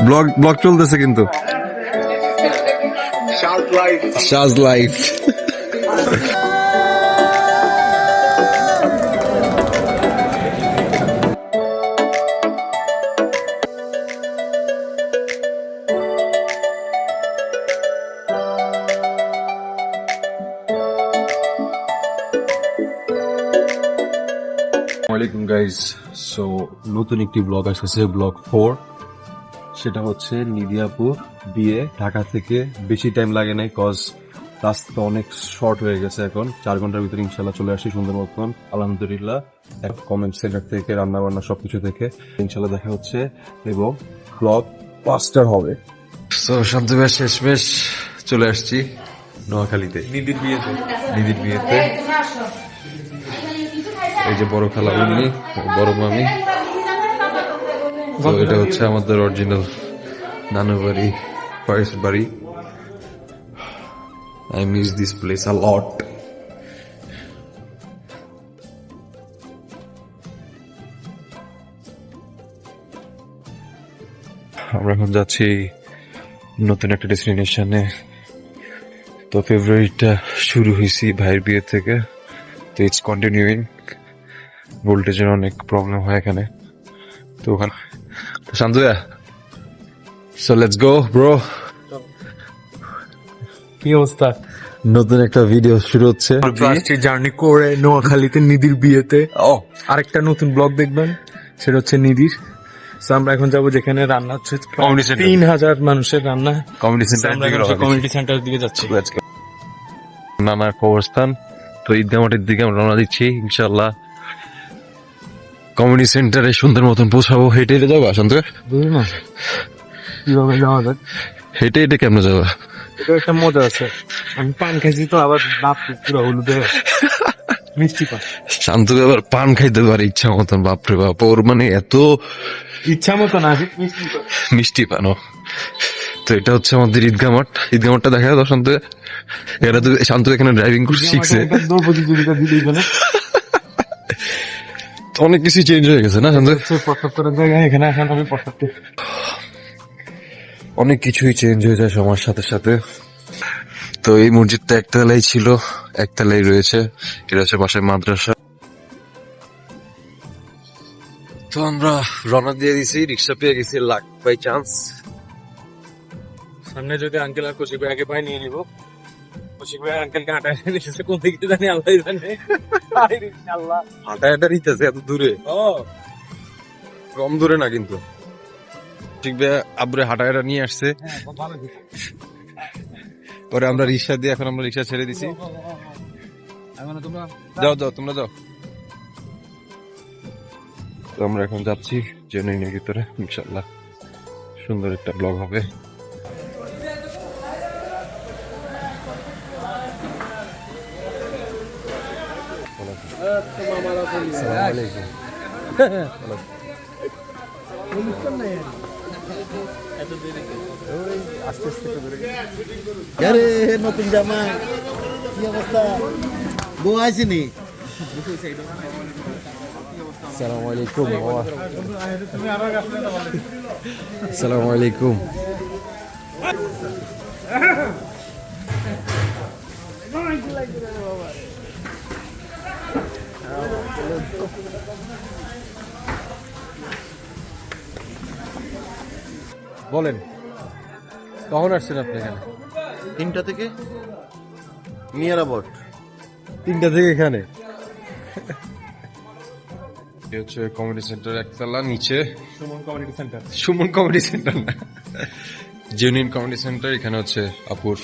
Blog চলতেছে কিন্তু শাজ life. আসসালামু আলাইকুম গাইজ। সো নতুন একটি ব্লগ আসছে, ব্লগ 4। সেটা হচ্ছে নিদিয়াপুর বিয়ে। ঢাকা থেকে বেশি টাইম লাগে নাই, কজ রাস্তা অনেক শর্ট হয়ে গেছে। এখন 4 ঘন্টার ভিতরে ইনশাল্লাহ চলে আসি সুন্দর মতন, আলহামদুলিল্লাহ। কমেন্ট সেন্টার থেকে, রান্না বান্না সবকিছু থেকে ইনশাল্লাহ দেখা হচ্ছে এবং ব্লগ 5টার হবে। সো শান্ত বেশ শেষমেশ চলে আসছি নোয়াখালীতে, নিদির বিয়েতে। এই যে বড় খালা উনি, বড় মামি। তো এটা হচ্ছে আমাদের অরিজিনাল নানু বাড়ি, ফার্স্ট বাড়ি। আই মিস দিস প্লেস আ লট। আমরা এখন যাচ্ছি নতুন একটা ডেস্টিনেশনে। তো ফেব্রুয়ারিটা শুরু হয়েছি ভাইয়ের বিয়ে থেকে, তো ইটস কন্টিনিউইং। ভোল্টেজের অনেক প্রবলেম হয় এখানে, তো ওখানে শান্তয়া। So let's go bro. কি অবস্থা? নতুন একটা ভিডিও শুরু হচ্ছে। জার্নি করে নোয়াখালীতে নিধির বিয়েতে আরেকটা নতুন ব্লগ দেখবেন, সেটা হচ্ছে নিধির। আমরা এখন যাবো যেখানে রান্না হচ্ছে, 3000 মানুষের রান্না। কমিউনিটি সেন্টার দিকে যাচ্ছি। নানার অবস্থান। তো ঈদগাহ মাঠের দিকে আমরা রওনা দিচ্ছি ইনশাল্লাহ। কমিউনিটি সেন্টারে সুন্দর মতন পৌঁছাবো। হেঁটে হেঁটে যাবো শান্ত? কিভাবে যাওয়া যায়? হেঁটে হেঁটে কেমনে যাবো? এটা একটা মজা আছে। আমি পান খাইছি তো, আবার নাপ পুরো হলুদে মিষ্টি পান। শান্ত আবার পান খাইতে পারে ইচ্ছা মতন। বাপরে বাপ, ওর মানে এত ইচ্ছা মতো না, মিষ্টি পানো। তো এটা হচ্ছে আমাদের ঈদগাহ মাঠ। ঈদগাহ মাঠটা দেখা যাও শান্ত। এটা তো শান্ত এখানে ড্রাইভিং করে শিখছে। প্রতিযোগিতা দিলেই না, অনেক কিছু চেঞ্জ হয়ে গেছে না শান্ত? 75 জায়গায় এখানে এখন আমি 75। অনেক কিছুই চেঞ্জ হয়ে যায় সময়ের সাথে সাথে। তো এই মসজিদটা একতলাই ছিল, একতলাই রয়েছে। এটা হচ্ছে পাশের মাদ্রাসা। তো আমরা রওনা দিয়ে দিছি, রিক্সা পেয়ে গেছি লাক বাই চান্স। সামনে যদি আঙ্কেল আর কৌশিক ভাই আগে পাই নিয়ে নিবো। কৌশিক ভাই আঙ্কেলকে হাঁটায় নিয়েছে কোন দিকে জানি, আল্লাহ জানে। আল্লাহ হাঁটা নিতেছে এত দূরে, কম দূরে না কিন্তু। ঠিক আব্বুরে হাঁটা নিয়ে আসছে। পরে আমরা রিক্সা দিয়ে, এখন আমরা রিক্সা ছেড়ে দিছি। যাও তোমরা যাও। তো আমরা এখন যাচ্ছি জেনুইনের ভিতরে, ইনশাল্লাহ সুন্দর একটা ব্লগ হবে। নতুন জামা, কি অবস্থা? বউ আসেনি? আসসালামু আলাইকুম। আসসালামু আলাইকুম। বলেন, কখন আসছেন আপনি এখানে? 3টা থেকে নিয়ার অ্যাবাউট 3টা থেকে এখানে। হচ্ছে কমিউনিটি সেন্টার একতলা, নিচে Suman community centre. Suman community centre না, জেনুইন কমিউনিটি সেন্টার। এখানে হচ্ছে আপুর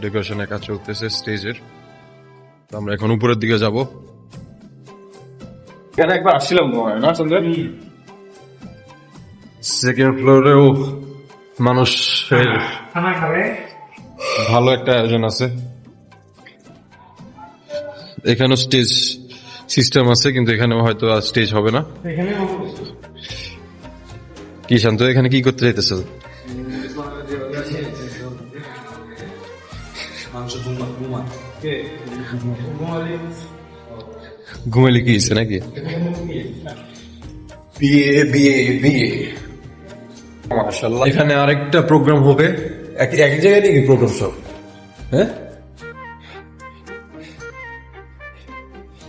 ডেকোরেশনের কাজ চলতেছে স্টেজের। তো আমরা এখন উপরের দিকে যাব। এখানে একবার আসছিলাম না সন্ধ্যা। সেকেন্ড ফ্লোরেও মানুষের ভালো একটা আয়োজন আছে। এখানেও স্টেজ সিস্টেম আছে, কিন্তু এখানে হয়তো স্টেজ হবে না। কি শান্ত, এখানে কি করতে চাইতেছে? ঘুমাইলে কি হয়েছে নাকি? বিয়ে বিয়ে বিয়ে। মাশাআল্লাহ। এখানে আরেকটা প্রোগ্রাম হবে, এক এক জায়গায় নাকি প্রোগ্রাম সব? হ্যাঁ,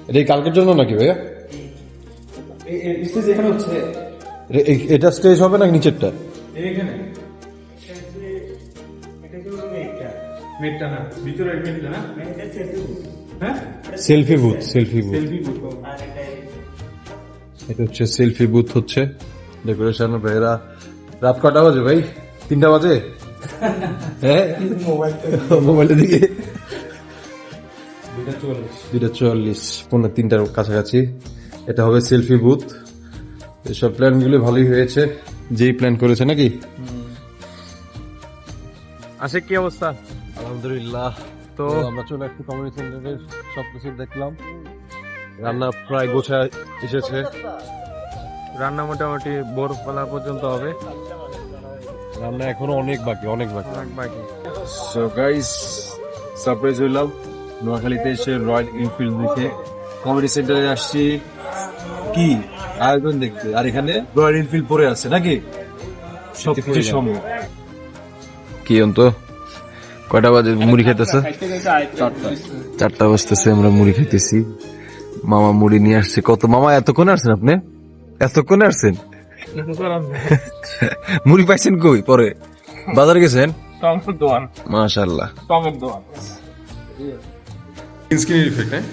এটা কি কালকের জন্য নাকি ভাইয়া? এখানে হচ্ছে এটা স্টেজ হবে নাকি নিচেরটা? এখানে মেটটা না, ভিতরের মেটটা না, হ্যাঁ selfie booth, selfie booth. Selfie booth. এটা হচ্ছে সেলফি বুথ, হচ্ছে ডেকোরেশন। ভাইরা রাত কটা বাজে ভাই? 3টা বাজে? হ্যাঁ, মোবাইলের দিকে 2:44, 3:45 কাছাকাছি। এটা হবে সেলফি বুথ। এসব প্ল্যানগুলো ভালোই হয়েছে, যেই প্ল্যান করেছে নাকি। আশিক কি অবস্থা? আলহামদুলিল্লাহ। তো আমরা চলে আসছি কমিউনিটি সেন্টারের, সবকিছু দেখলাম, রান্না প্রায় গোছা এসেছে। রান্না মোটামুটি ভোরবেলা পর্যন্ত হবে, রান্না এখনো অনেক বাকি, অনেক বাকি। অনেক বাকি। সো গাইস, সারপ্রাইজ হইলাম নোয়াখালীতে এসে রয়্যাল এনফিল্ড দেখে কমেডি সেন্টারে আসছি কি আয়োজন দেখতে, আর এখানে রয়্যাল এনফিল্ড পরে আছে নাকি সবকিছু সম্ভব। কি অন্ত কয়টা বাজে মুড়ি খেতেছে? 4টা বাজতেছে, আমরা মুড়ি খেতেছি। মামা মুড়ি নিয়ে আসছে। কত মামা, এতক্ষণে আসছেন আপনি? এতক্ষণে আসছেন? মুড়ি পাইছেন কই? পরে বাজার গেছেন? মাশাআল্লাহ। স্ক্রিন ইফেক্ট, হ্যাঁ?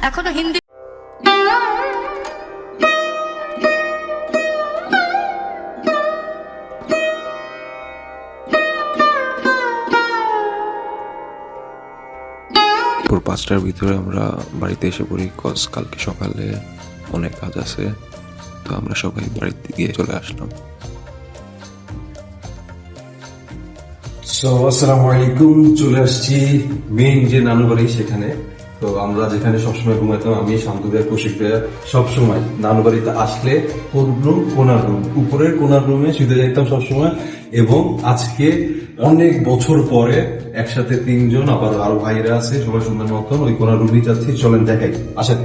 এখনো হিন্দি ভোর 5টার ভিতরে আমরা বাড়িতে এসে পড়ি, কজ কালকে সকালে অনেক কাজ আছে। তো আমরা সবাই বাড়িতে গিয়ে চলে আসলাম। সো আসসালামু আলাইকুম, চলে আসছি মেইন যে নানু বাড়ি সেখানে। তো আমরা যেখানে সবসময় ঘুমাইতাম, আমি শান্তদের কৌশিক ভাইয়া, সবসময় নানু বাড়িতে আসলে কোন রুম, কোনার রুম, উপরের কোনার রুমে শুতে যাইতাম সবসময়। এবং আজকে অনেক বছর পরে একসাথে 3জন, আবার আরো ভাইরা আছে, সবাই সুন্দর মতন ওই কোনার রুমই যাচ্ছি। চলেন দেখাই, আসেন।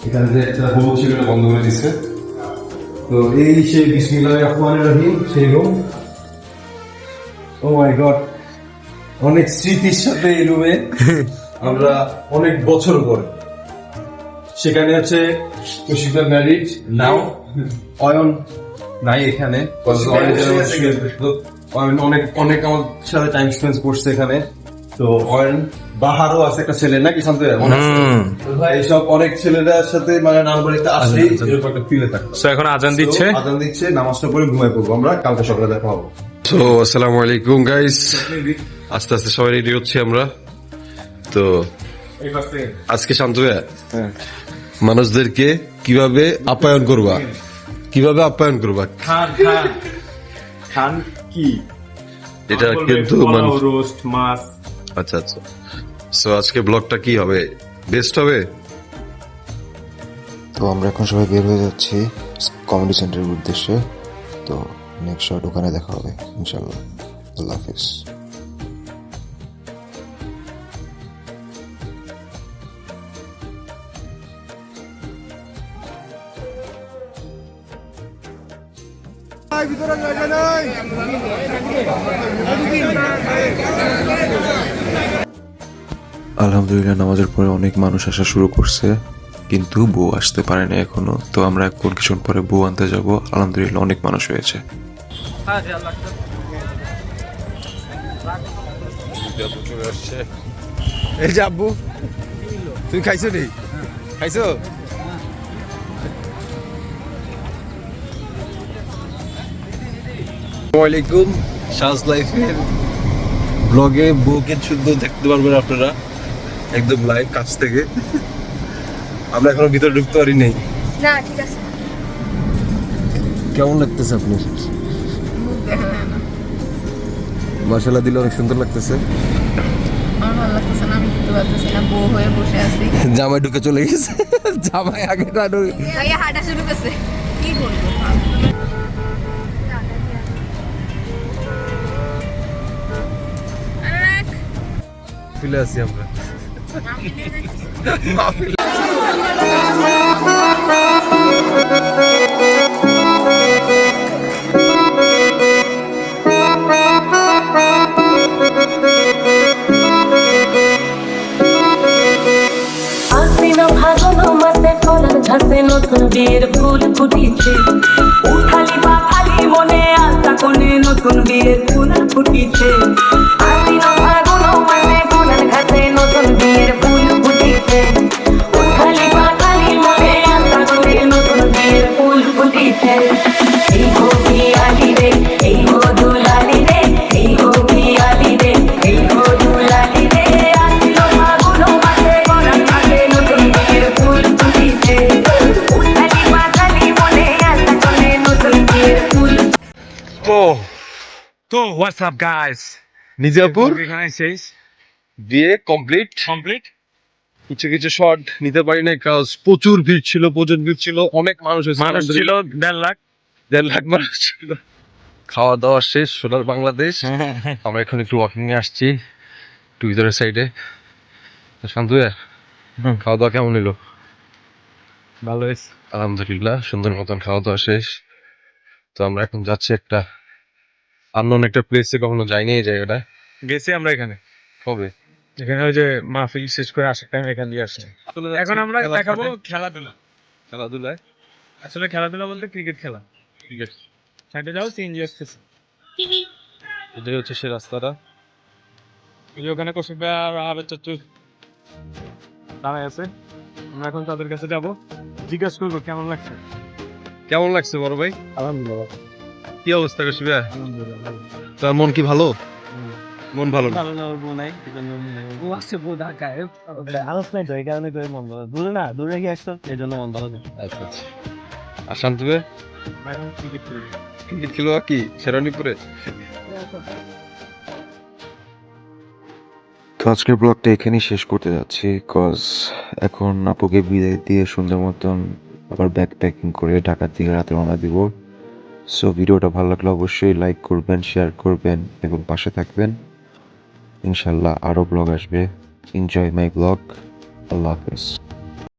এখানে যে একটা হলুদ ছিল বন্ধ করে দিচ্ছে। তো এই সেই বিসমিল্লাহির রহমানির রহিম সেই রুম। ও মাই গড, অনেক স্মৃতির সাথে এই রুমে আমরা অনেক বছর পরে। সেখানে আছে কৌশিকদার ম্যারিড নাও, অয়ন নাই এখানে, অয়ন অনেক অনেক আমার সাথে টাইম স্পেন্ড করছে এখানে। তো অয়ন বাহারও আছে একটা ছেলে নাকি শান্ত, এইসব অনেক ছেলেদের সাথে মানে নানু বাড়িতে আসলেই এরকম একটা ফিলে থাকে। তো এখন আজান দিচ্ছে, আজান দিচ্ছে, নামাজটা পড়ে ঘুমাই পড়বো আমরা, কালকে সকালে দেখা হবো। তো আসসালামু আলাইকুম গাইস, আস্তে আস্তে সবাই রেডি হচ্ছে আমরা। তো আজকে শান্ত ভাইয়া মানুষদেরকে কিভাবে আপ্যায়ন করবা, কিভাবে আপ্যায়ন করবা, খান কি এটা কিন্তু মানুষ। রোস্ট মাছ। আচ্ছা আচ্ছা, সো আজকে ব্লগটা কি হবে, বেস্ট হবে। তো আমরা এখন সবাই বের হয়ে যাচ্ছি কমেডি সেন্টারের উদ্দেশ্যে। তো নেক্সট শট ওখানে দেখা হবে ইনশাল্লাহ। আল্লাহ হাফিজ। ভিতরে জায়গা নাই। আলহামদুলিল্লাহ, নামাজের পরে অনেক মানুষ আসা শুরু করছে, কিন্তু বউ আসতে পারে না এখনো। তো আমরা এখন কিছুক্ষণ পরে বউ আনতে যাব। আলহামদুলিল্লাহ অনেক মানুষ হয়েছে। চলে আসছে এই যে আব্বু, তুই খাইছো নি? খাইছো? আসসালামাইকুম, শাজ লাইফের ব্লগে বউকে শুদ্ধ দেখতে পারবেন আপনারা একদম লাইভ কাছ থেকে। আমরা এখনো ভিতরে ঢুকতে পারি নাই। না ঠিক আছে কেমন লাগতেছে আপনি? মাশাআল্লাহ দিলে অনেক সুন্দর লাগতেছে। আমার ভালো লাগতেছে না, আমি খেতে পারতেছি না, বউ হয়ে বসে আছি। জামাই ঢুকে চলে গেছে, জামাই আগে না ঢুকে আগে হাঁটা শুরু করছে, কি বলবো। ফিলে আছি আমরা। আমি ঘাসে নতুন বিয়ের ফুল ফুটিছে, উঠালি পাখালি মনে আলতা কোণে নতুন বিয়ের ফুল ফুটিছে। আশ্বিন ফাগুন মাসে কোণের ঘাসে নতুন বিয়ের ফুল ফুটিছে, উঠালি পাখালি মনে আলতা কোণে নতুন বিয়ের ফুল ফুটিছে। এই গো পিয়ালি রে, এই গো দুলালি রে, এই গো পিয়ালি রে, এই গো দুলালি রে। আশ্বিন ফাগুন মাসে কোণের ঘাসে নতুন বিয়ের ফুল ফুটিছে, উঠালি পাখালি মনে আলতা কোণে নতুন বিয়ের ফুল। তো হোয়াটসঅ্যাপ গাইস, নিজাপুর এখানে শেষ বিয়ে কমপ্লিট। কমপ্লিট। কিছু কিছু শট নিতে পারি নাই কারণ প্রচুর ভিড় ছিল, অনেক মানুষ হয়েছে, মানুষ ছিল 1.5 লাখ। 1.5 লাখ মানুষ ছিল। খাওয়া দাওয়া শেষ, সোনার বাংলাদেশ। আমরা এখন একটু ওয়াকিং এ আসছি একটু ভিতরের সাইডে। শান্তু খাওয়া দাওয়া কেমন হলো? ভালো হয়েছে। আলহামদুলিল্লাহ, সুন্দর মতন খাওয়া দাওয়া শেষ। তো আমরা এখন যাচ্ছি একটা আননোন একটা প্লেসে, কখনো যাইনি এই জায়গাটা। গেছি আমরা এখানে, কবে? এখানে ওই যে মাহফিল শেষ করে আসার টাইম এখান দিয়ে আসছে। এখন আমরা দেখাবো খেলাধুলায়। আসলে খেলাধুলা বলতে ক্রিকেট খেলা। ঠিক আছে, সাইডে যাও, সিএনজি আসতেছে। এটাই হচ্ছে সে রাস্তাটা। ওই যে ওখানে কৌশিক ভাই আর আবেদ চাচু দাঁড়ায় আছে। আমরা এখন তাদের কাছে যাবো, জিজ্ঞাসা করবো কেমন লাগছে। কেমন লাগছে বড় ভাই? আলহামদুলিল্লাহ। কি অবস্থা কৌশিক ভাই? তার মন কি ভালো? মন ভালো না? আচ্ছা আচ্ছা। আর শান্তু ভাই এখন ক্রিকেট খেলবো। ক্রিকেট খেলো কি শেরানিপুরে? তো আজকের ব্লগটা এখানেই শেষ করতে যাচ্ছি, কজ এখন আপুকে বিদায় দিয়ে সুন্দর মতন আবার ব্যাগ প্যাকিং করে ঢাকার দিকে রাতে রওনা দিব। সো ভিডিওটা ভালো লাগলে অবশ্যই লাইক করবেন, শেয়ার করবেন এবং পাশে থাকবেন। ইনশাল্লাহ আরও ব্লগ আসবে। Enjoy my blog. আল্লাহ হাফেজ।